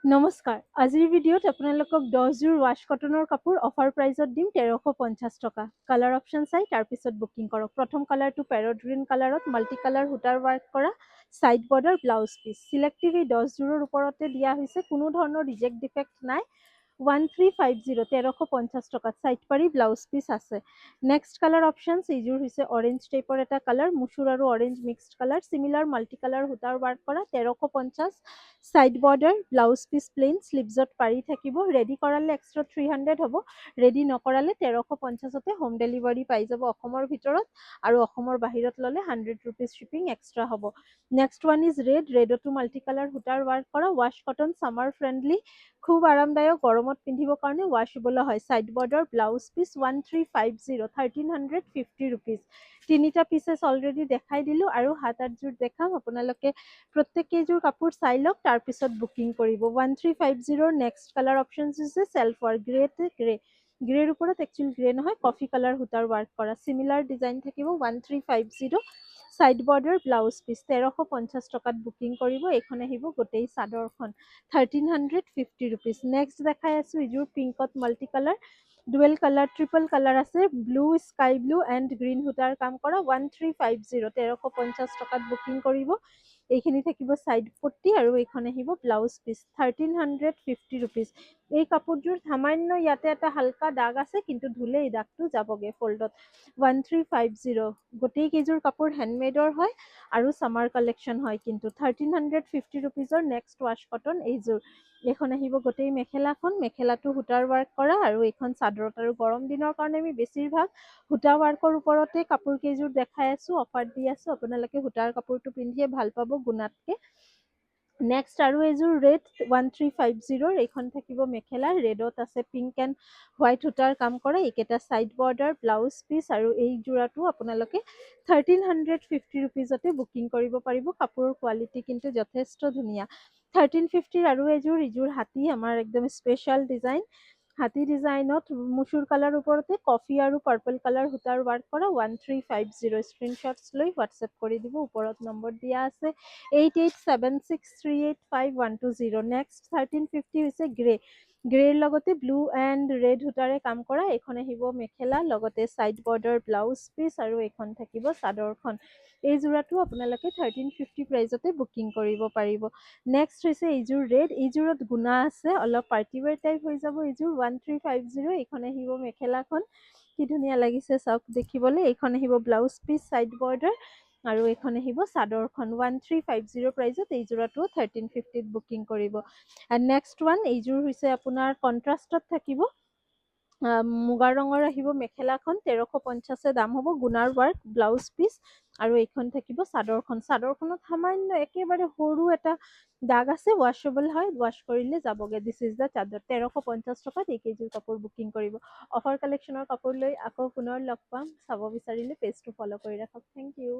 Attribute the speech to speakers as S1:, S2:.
S1: নমস্কাৰ, আজিৰ ভিডিঅ'ত আপোনালোকক 10 যোৰ ৱাশ্ব কটনৰ কাপোৰ অফাৰ প্ৰাইজত দিম 1350 টকা। কালাৰ অপশ্যন চাই তাৰপিছত বুকিং কৰক। প্ৰথম কালাৰটো পেৰট গ্ৰীণ কালাৰত মাল্টি কালাৰ সূতাৰ ৱাৰ্ক কৰা side border blouse piece. Selective এই 10 যোৰৰ ওপৰতে দিয়া হৈছে, কোনো ধৰণৰ ৰিজেক্ট ডিফেক্ট নাই। 1350 1350 টকাত ছাইড পাৰি ব্লাউজ পিচ আছে। নেক্সট কালাৰ অপশ্যনছ, এইযোৰ হৈছে অৰেঞ্জ টাইপৰ এটা কালাৰ, মচুৰ আৰু orange mixed colour, similar multi colour সূতাৰ ৱাৰ্ক কৰা 1350। Side border blouse piece plain, শ্লিভছত পাৰি থাকিব। ৰেডি কৰালে এক্সট্ৰা 300 হ'ব, ৰেডি নকৰালে 1350তে হোম ডেলিভাৰী পাই যাব অসমৰ ভিতৰত, আৰু অসমৰ বাহিৰত ল'লে 100 ৰুপিজ শ্বিপিং এক্সট্ৰা হ'ব। নেক্সট ওৱান ইজ ৰেড, ৰেডতো মাল্টি কালাৰ সূতাৰ ৱাৰ্ক কৰা ৱাশ্ব কটন, ছামাৰ ফ্ৰেণ্ডলি, খুব আৰামদায়ক, গৰমত পিন্ধিবৰ কাৰণে ৱাশ্বেবল হয়। Side border blouse piece 1350 1350 rupees. তিনিটা পিচেছ অলৰেডি দেখাই দিলোঁ আৰু 7-8যোৰ দেখাম। আপোনালোকে প্ৰত্যেককেইযোৰ কাপোৰ চাই লওক, তাৰপিছত বুকিং কৰিব। 1350ৰ নেক্সট কালাৰ অপশ্যনছ হৈছে চেলফৰ গ্ৰে। গ্ৰেৰ ওপৰত একচুৱেলি গ্ৰে নহয়, কফি কালাৰ সূতাৰ ৱাৰ্ক কৰা চিমিলাৰ ডিজাইন থাকিব। 1350 ছাইড বৰ্ডাৰ ব্লাউজ পিচ 1350 টকাত বুকিং কৰিব। এইখন আহিব গোটেই চাদৰখন 1350 ৰুপিজ। নেক্সট দেখাই আছোঁ এইযোৰ পিংকত multi colour, dual colour, triple colour আছে, blue, sky blue and green সূতাৰ কাম কৰা 1350 1350 টকাত বুকিং কৰিব। এইখিনি থাকিব ছাইড পট্টি আৰু এইখন আহিব ব্লাউজ পিচ 1350 ৰুপিজ। এই কাপোৰযোৰ সামান্য ইয়াতে এটা হালকা দাগ আছে, কিন্তু ধুলে এই দাগটো যাবগে ফল্ডত। 1350 গোটেই কেইযোৰ কাপোৰ হেণ্ডমেডৰ হয় আৰু ছামাৰ কালেকশ্যন হয়। কিন্তু 1350 ৰুপিজৰ নেক্সট ৱাশ্ব কটন এইযোৰ। এইখন আহিব গোটেই মেখেলাখন, মেখেলাটো সূতাৰ ৱাৰ্ক কৰা, আৰু এইখন চাদৰত। আৰু গৰম দিনৰ কাৰণে আমি বেছিভাগ সূতা ৱাৰ্কৰ ওপৰতে কাপোৰ কেইযোৰ দেখাই আছোঁ, অফাৰ দি আছোঁ। আপোনালোকে সূতাৰ কাপোৰটো পিন্ধিয়ে ভাল পাব গুণাতকে। নেক্সট আৰু এযোৰ ৰেড 1350, এইখন থাকিব মেখেলা, ৰেডত আছে পিংক এণ্ড হোৱাইট সূতাৰ কাম কৰা, এইকেইটা ছাইড বৰ্ডাৰ ব্লাউজ পিচ, আৰু এই যোৰাটো আপোনালোকে 1350 ৰুপিজতে বুকিং কৰিব পাৰিব। কাপোৰৰ কোৱালিটি কিন্তু যথেষ্ট ধুনীয়া। 1350 আৰু এইযোৰ হাতী, আমাৰ একদম স্পেচিয়েল ডিজাইন। হাতী ডিজাইনত মচুৰ কালাৰ ওপৰতে কফি আৰু পাৰ্পল কালাৰ সূতাৰ ৱাৰ্ক কৰা 1350। স্ক্ৰীনশ্বটছ লৈ হোৱাটছএপ কৰি দিব, ওপৰত নম্বৰ দিয়া আছে 8876385120। নেক্সট 1350 হৈছে গ্ৰে। গ্ৰেৰ লগতে ব্লু এণ্ড ৰেড সূতাৰে কাম কৰা, এইখন আহিব মেখেলা, লগতে ছাইড বৰ্ডাৰ ব্লাউজ পিচ, আৰু এইখন থাকিব চাদৰখন। এই যোৰাটো আপোনালোকে 1350 প্ৰাইজতে বুকিং কৰিব পাৰিব। নেক্সট হৈছে এইযোৰ ৰেড, এইযোৰত গুণা আছে, অলপ পাৰ্টিৱেৰ টাইপ হৈ যাব এইযোৰ 1350। এইখন আহিব মেখেলাখন, কি ধুনীয়া লাগিছে চাওক দেখিবলৈ। এইখন আহিব ব্লাউজ পিচ, ছাইড বৰ্ডাৰ, আৰু এইখন আহিব চাদৰখন। 1350 প্ৰাইজত এই যোৰাটো 1350ত বুকিং কৰিব। এণ্ড নেক্সট ওৱান, এইযোৰ হৈছে আপোনাৰ কণ্ট্ৰাষ্টত থাকিব, মুগা ৰঙৰ আহিব মেখেলাখন, 1350 দাম হ'ব। গুণাৰ ৱাৰ্ক ব্লাউজ পিচ, আৰু এইখন থাকিব চাদৰখন। চাদৰখনত সামান্য একেবাৰে সৰু এটা দাগ আছে, ৱাশ্বেবল হয়, ৱাশ্ব কৰিলে যাবগে। দিছ ইজ দ্য চাদৰ 1350 টকাত এইকেইযোৰ কাপোৰ বুকিং কৰিব। অফাৰ কালেকশ্যনৰ কাপোৰ লৈ আকৌ পুনৰ লগ পাম। চাব বিচাৰিলে পেজটো ফ'ল' কৰি ৰাখক। Thank U.